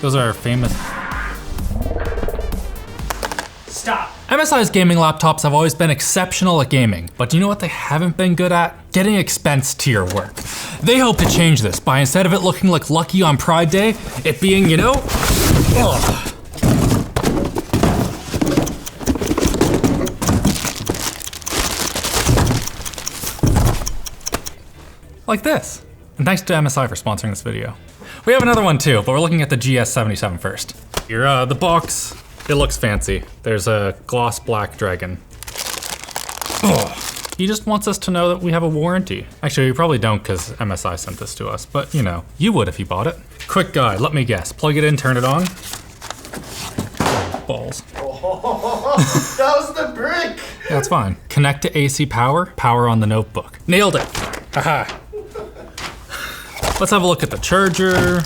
Those are famous. Stop. MSI's gaming laptops have always been exceptional at gaming, but do you know what they haven't been good at? Getting expense to your work. They hope to change this by, instead of it looking like Lucky on Pride Day, it being, you know, like this. And thanks to MSI for sponsoring this video. We have another one too, but we're looking at the GS77 first. Here, the box, it looks fancy. There's a gloss black dragon. He just wants us to know that we have a warranty. Actually, you probably don't because MSI sent this to us, but you know, you would if you bought it. Quick guide, let me guess. Plug it in, turn it on. Balls. Oh, that was the brick! That's fine. Connect to AC power, power on the notebook. Nailed it. Aha. Let's have a look at the charger.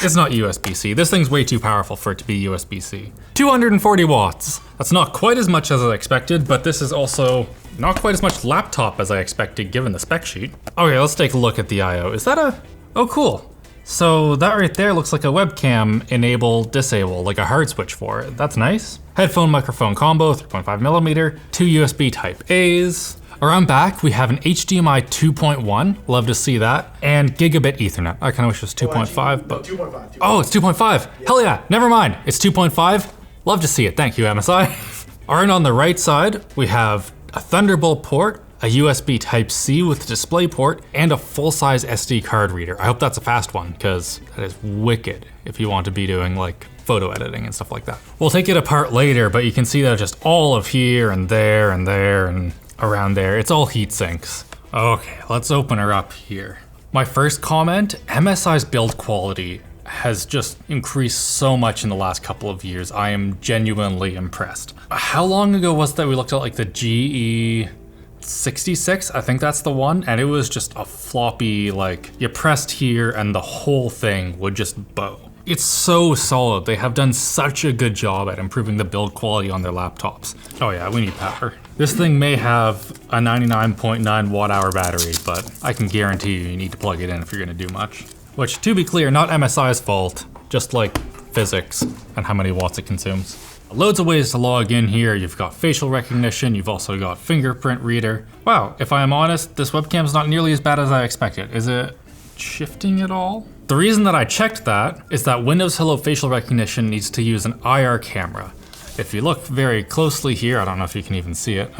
It's not USB-C. This thing's way too powerful for it to be USB-C. 240 watts. That's not quite as much as I expected, but this is also not quite as much laptop as I expected given the spec sheet. Okay, let's take a look at the I/O. Is that a, oh cool. So that right there looks like a webcam enable, disable, like a hard switch for it. That's nice. Headphone microphone combo, 3.5mm, 2 USB type A's. Around back, we have an HDMI 2.1, love to see that, and gigabit ethernet. I kinda wish it was 2.5, but... 2.5. Oh, it's 2.5, yeah. Hell yeah, never mind, it's 2.5. Love to see it, thank you, MSI. Alright, on the right side, we have a Thunderbolt port, a USB Type-C with display port, and a full-size SD card reader. I hope that's a fast one, because that is wicked if you want to be doing like photo editing and stuff like that. We'll take it apart later, but you can see that just all of here and there and there and around there. It's all heat sinks. Okay, let's open her up here. My first comment, MSI's build quality has just increased so much in the last couple of years. I am genuinely impressed. How long ago was that we looked at like the GE66? I think that's the one. And it was just a floppy, like you pressed here and the whole thing would just bow. It's so solid. They have done such a good job at improving the build quality on their laptops. Oh yeah, we need power. This thing may have a 99.9 watt-hour battery, but I can guarantee you need to plug it in if you're gonna do much. Which, to be clear, not MSI's fault, just like physics and how many watts it consumes. Loads of ways to log in here. You've got facial recognition, you've also got fingerprint reader. Wow, if I am honest, this webcam's not nearly as bad as I expected. Is it shifting at all? The reason that I checked that is that Windows Hello facial recognition needs to use an IR camera. If you look very closely here, I don't know if you can even see it.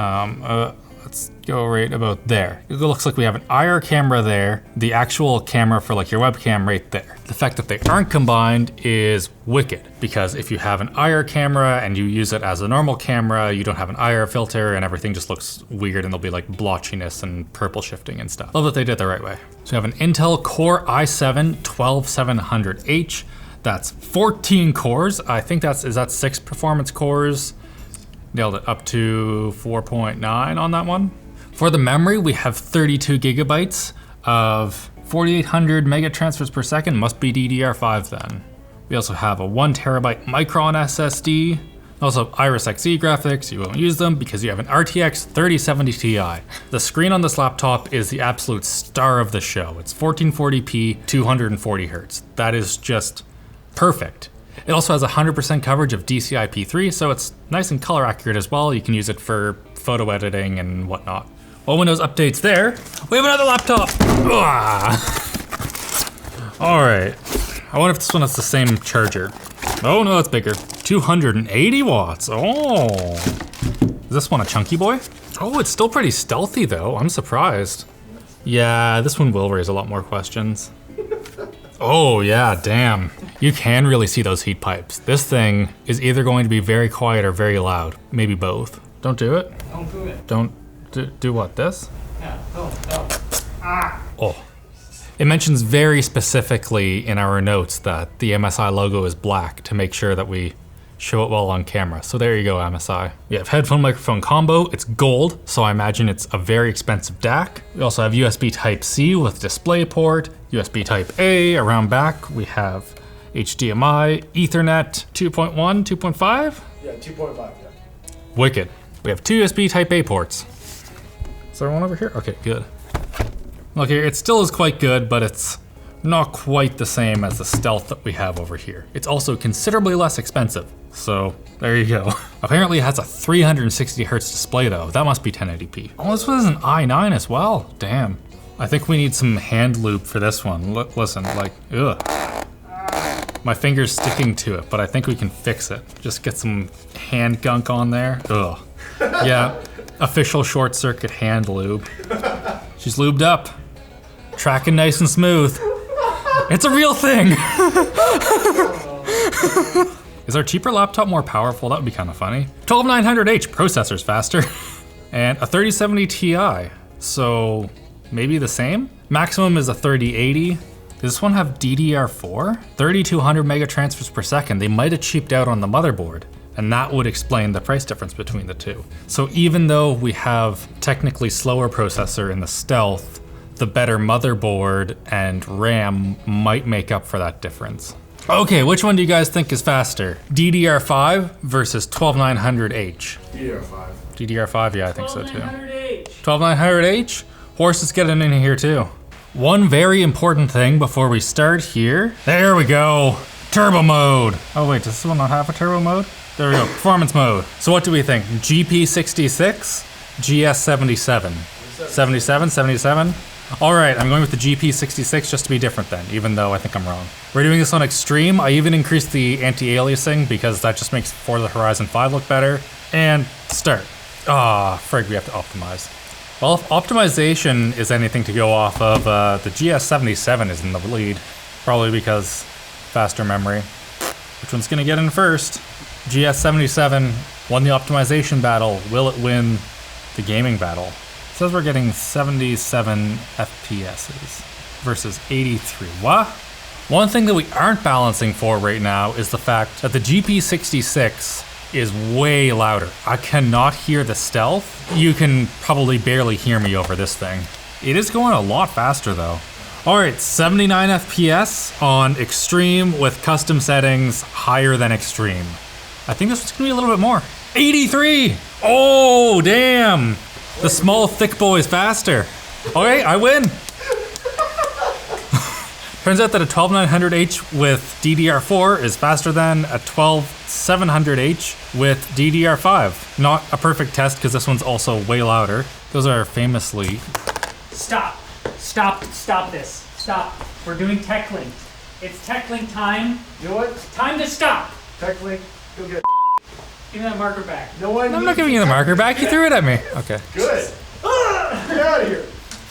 Let's go right about there. It looks like we have an IR camera there, the actual camera for like your webcam right there. The fact that they aren't combined is wicked, because if you have an IR camera and you use it as a normal camera, you don't have an IR filter and everything just looks weird and there'll be like blotchiness and purple shifting and stuff. Love that they did it the right way. So we have an Intel Core i7-12700H. That's 14 cores. I think is that 6 performance cores? Nailed it, up to 4.9 on that one. For the memory, we have 32 gigabytes of 4,800 mega transfers per second, must be DDR5 then. We also have a 1 terabyte Micron SSD. Also Iris Xe graphics, you won't use them because you have an RTX 3070 Ti. The screen on this laptop is the absolute star of the show. It's 1440p, 240 Hertz. That is just perfect. It also has 100% coverage of DCI-P3, so it's nice and color accurate as well. You can use it for photo editing and whatnot. While Windows updates there, we have another laptop. All right, I wonder if this one has the same charger. Oh no, it's bigger. 280 watts, oh. Is this one a chunky boy? Oh, it's still pretty stealthy though, I'm surprised. Yeah, this one will raise a lot more questions. Oh yeah, damn. You can really see those heat pipes. This thing is either going to be very quiet or very loud. Maybe both. Don't do it. Don't do it. Don't do what, this? Yeah, don't. Ah! Oh. It mentions very specifically in our notes that the MSI logo is black to make sure that we show it well on camera. So there you go, MSI. We have headphone microphone combo. It's gold, so I imagine it's a very expensive DAC. We also have USB Type-C with display port, USB Type-A. Around back, we have HDMI, Ethernet 2.1, 2.5? Yeah, 2.5, yeah. Wicked. We have 2 USB Type-A ports. Is there one over here? Okay, good. Look here, it still is quite good, but it's not quite the same as the Stealth that we have over here. It's also considerably less expensive, so there you go. Apparently it has a 360 hertz display though. That must be 1080p. Oh, this was an i9 as well. Damn. I think we need some hand lube for this one. Listen, like, ugh. My finger's sticking to it, but I think we can fix it. Just get some hand gunk on there. Ugh. Yeah, official short circuit hand lube. She's lubed up. Tracking nice and smooth. It's a real thing. Is our cheaper laptop more powerful? That would be kind of funny. 12900H, processor's faster. And a 3070 Ti, so maybe the same? Maximum is a 3080. Does this one have DDR4? 3200 mega transfers per second. They might have cheaped out on the motherboard, and that would explain the price difference between the two. So even though we have technically slower processor in the Stealth, the better motherboard and RAM might make up for that difference. Okay, which one do you guys think is faster? DDR5 versus 12900H? DDR5. DDR5, yeah, I think so too. 12900H. 12900H? Horse is getting in here too. One very important thing before we start here. There we go. Turbo mode. Oh wait, does this one not have a turbo mode? There we go, performance mode. So what do we think? GP66, GS77. 77? All right, I'm going with the GP66 just to be different then, even though I think I'm wrong. We're doing this on extreme. I even increased the anti-aliasing because that just makes Forza Horizon 5 look better. And start. Ah, frig, we have to optimize. Well, if optimization is anything to go off of, the GS77 is in the lead. Probably because faster memory. Which one's gonna get in first? GS77 won the optimization battle. Will it win the gaming battle? It says we're getting 77 FPSs versus 83. What? One thing that we aren't balancing for right now is the fact that the GP66 is way louder. I cannot hear the Stealth. You can probably barely hear me over this thing. It is going a lot faster though. All right, 79 FPS on extreme with custom settings higher than extreme. I think this one's gonna be a little bit more. 83! Oh, damn! The small thick boy is faster. Okay, I win. Turns out that a 12900H with DDR4 is faster than a 12700H with DDR5. Not a perfect test because this one's also way louder. Those are famously... Stop. Stop this. Stop. We're doing TechLink. It's TechLink time. You know what? Time to stop. TechLink, go get Give me that marker back. No one. I'm not giving you the marker back, you threw it at me. Okay. Good. Get out of here.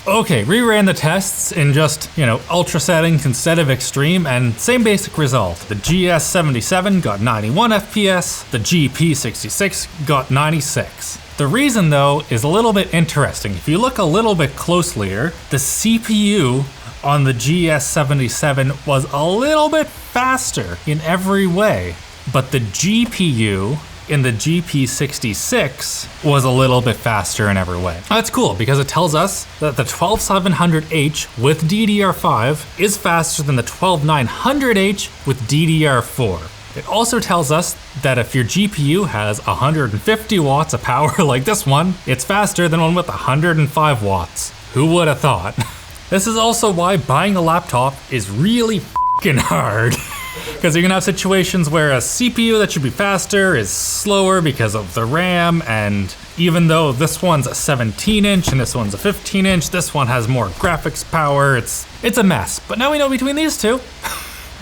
Okay, reran the tests in just, ultra settings instead of extreme, and same basic result. The GS77 got 91 FPS, the GP66 got 96. The reason though is a little bit interesting. If you look a little bit closer, the CPU on the GS77 was a little bit faster in every way, but the GPU in the GP66 was a little bit faster in every way. That's cool because it tells us that the 12700H with DDR5 is faster than the 12900H with DDR4. It also tells us that if your GPU has 150 watts of power like this one, it's faster than one with 105 watts. Who would have thought? This is also why buying a laptop is really fucking hard. Because you're gonna have situations where a CPU that should be faster is slower because of the RAM, and even though this one's a 17-inch and this one's a 15-inch, this one has more graphics power. It's a mess. But now we know between these two.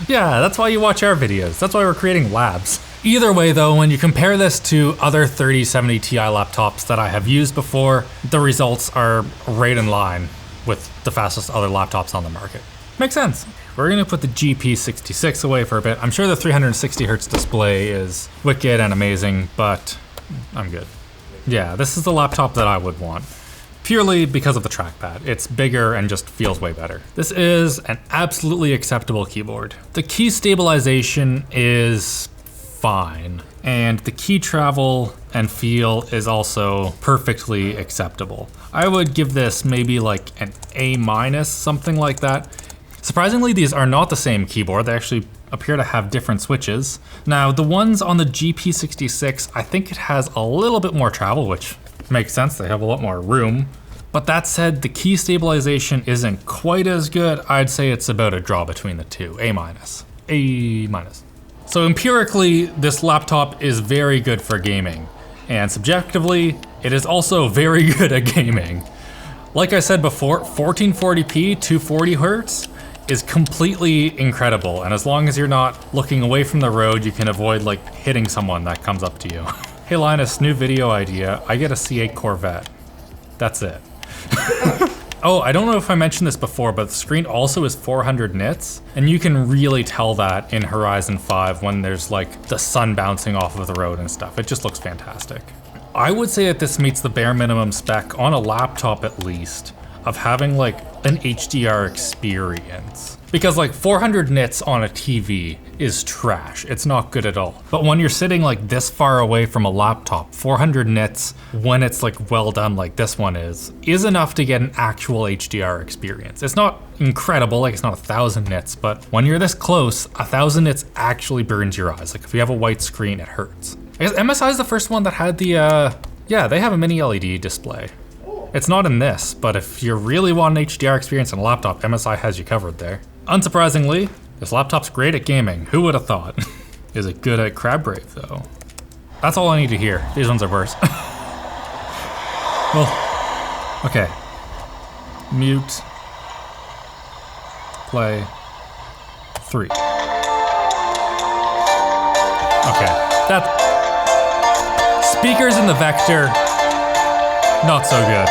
Yeah, that's why you watch our videos. That's why we're creating labs. Either way though, when you compare this to other 3070 Ti laptops that I have used before, the results are right in line with the fastest other laptops on the market. Makes sense. We're gonna put the GP66 away for a bit. I'm sure the 360 hertz display is wicked and amazing, but I'm good. Yeah, this is the laptop that I would want. Purely because of the trackpad. It's bigger and just feels way better. This is an absolutely acceptable keyboard. The key stabilization is fine, and the key travel and feel is also perfectly acceptable. I would give this maybe like an A-, something like that. Surprisingly, these are not the same keyboard. They actually appear to have different switches. Now, the ones on the GP66, I think it has a little bit more travel, which makes sense. They have a lot more room. But that said, the key stabilization isn't quite as good. I'd say it's about a draw between the two, A-. A-. So empirically, this laptop is very good for gaming. And subjectively, it is also very good at gaming. Like I said before, 1440p, 240 Hz is completely incredible. And as long as you're not looking away from the road, you can avoid like hitting someone that comes up to you. Hey Linus, new video idea. I get a C8 Corvette. That's it. Oh, I don't know if I mentioned this before, but the screen also is 400 nits, and you can really tell that in Horizon 5 when there's like the sun bouncing off of the road and stuff. It just looks fantastic. I would say that this meets the bare minimum spec on a laptop at least of having like an HDR experience. Because like 400 nits on a TV is trash. It's not good at all. But when you're sitting like this far away from a laptop, 400 nits when it's like well done like this one is enough to get an actual HDR experience. It's not incredible, like it's not 1000 nits, but when you're this close, 1000 nits actually burns your eyes. Like if you have a white screen, it hurts. I guess MSI is the first one that had the, yeah, they have a mini LED display. It's not in this, but if you really want an HDR experience on a laptop, MSI has you covered there. Unsurprisingly, this laptop's great at gaming. Who would have thought? Is it good at Crab Brave though? That's all I need to hear. These ones are worse. Well, okay. Mute. Play. 3. Okay, that. Speakers in the Vector, not so good.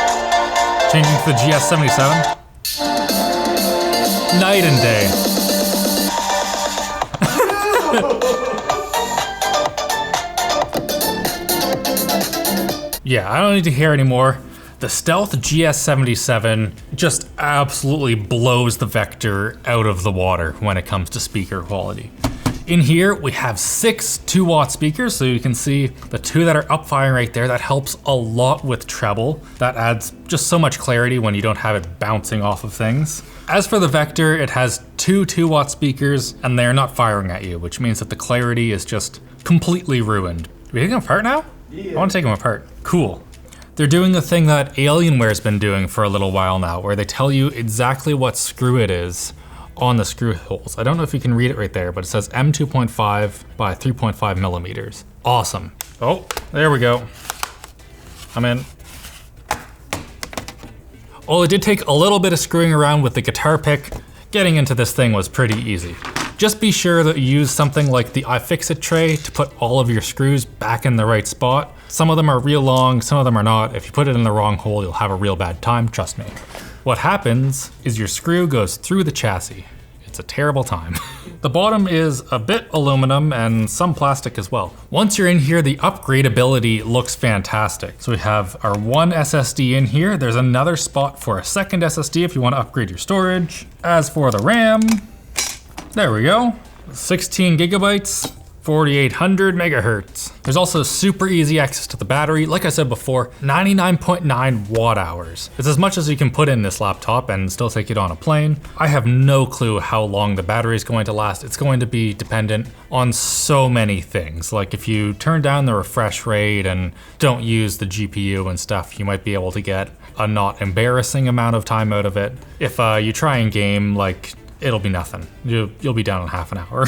Changing to the GS77. Night and day. Yeah, I don't need to hear anymore. The Stealth GS77 just absolutely blows the Vector out of the water when it comes to speaker quality. In here, we have 6 2-watt speakers, so you can see the 2 that are up firing right there. That helps a lot with treble. That adds just so much clarity when you don't have it bouncing off of things. As for the Vector, it has 2 2-watt speakers, and they're not firing at you, which means that the clarity is just completely ruined. Are we taking them apart now? Yeah. I want to take them apart. Cool. They're doing the thing that Alienware's been doing for a little while now, where they tell you exactly what screw it is on the screw holes. I don't know if you can read it right there, but it says M2.5 by 3.5 millimeters. Awesome. Oh, there we go. I'm in. Oh, it did take a little bit of screwing around with the guitar pick. Getting into this thing was pretty easy. Just be sure that you use something like the iFixit tray to put all of your screws back in the right spot. Some of them are real long, some of them are not. If you put it in the wrong hole, you'll have a real bad time, trust me. What happens is your screw goes through the chassis. It's a terrible time. The bottom is a bit aluminum and some plastic as well. Once you're in here, the upgradability looks fantastic. So we have our one SSD in here. There's another spot for a second SSD if you want to upgrade your storage. As for the RAM, there we go. 16 gigabytes. 4800 megahertz. There's also super easy access to the battery. Like I said before, 99.9 watt hours. It's as much as you can put in this laptop and still take it on a plane. I have no clue how long the battery is going to last. It's going to be dependent on so many things. Like if you turn down the refresh rate and don't use the GPU and stuff, you might be able to get a not embarrassing amount of time out of it. If you try and game, like it'll be nothing. You'll be down in half an hour.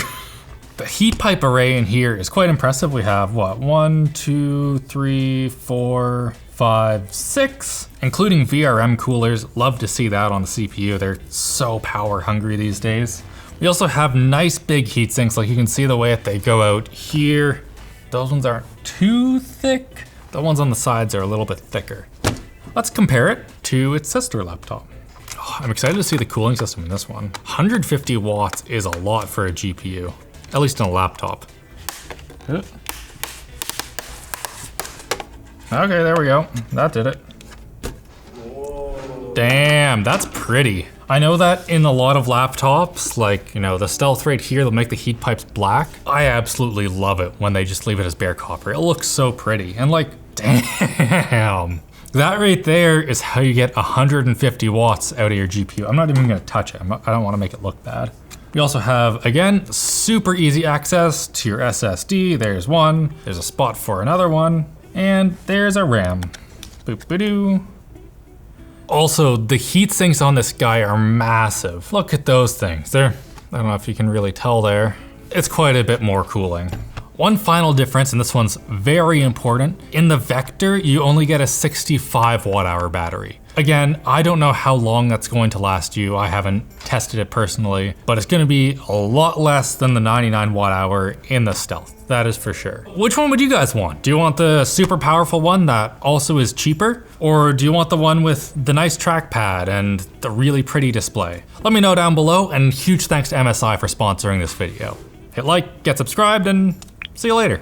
The heat pipe array in here is quite impressive. We have what, 1, 2, 3, 4, 5, 6, including VRM coolers. Love to see that on the CPU. They're so power hungry these days. We also have nice big heat sinks. Like you can see the way that they go out here. Those ones aren't too thick. The ones on the sides are a little bit thicker. Let's compare it to its sister laptop. Oh, I'm excited to see the cooling system in this one. 150 watts is a lot for a GPU. At least on a laptop. Okay, there we go. That did it. Whoa. Damn, that's pretty. I know that in a lot of laptops, like, you know, the Stealth right here, they'll make the heat pipes black. I absolutely love it when they just leave it as bare copper. It looks so pretty. And like, damn. That right there is how you get 150 watts out of your GPU. I'm not even gonna touch it. I don't wanna make it look bad. We also have, again, super easy access to your SSD. There's one, there's a spot for another one, and there's a RAM. Boop-ba-doo. Also, the heat sinks on this guy are massive. Look at those things. I don't know if you can really tell there. It's quite a bit more cooling. One final difference, and this one's very important. In the Vector, you only get a 65 watt-hour battery. Again, I don't know how long that's going to last you. I haven't tested it personally, but it's gonna be a lot less than the 99 watt-hour in the Stealth. That is for sure. Which one would you guys want? Do you want the super powerful one that also is cheaper? Or do you want the one with the nice trackpad and the really pretty display? Let me know down below, and huge thanks to MSI for sponsoring this video. Hit like, get subscribed, and see you later.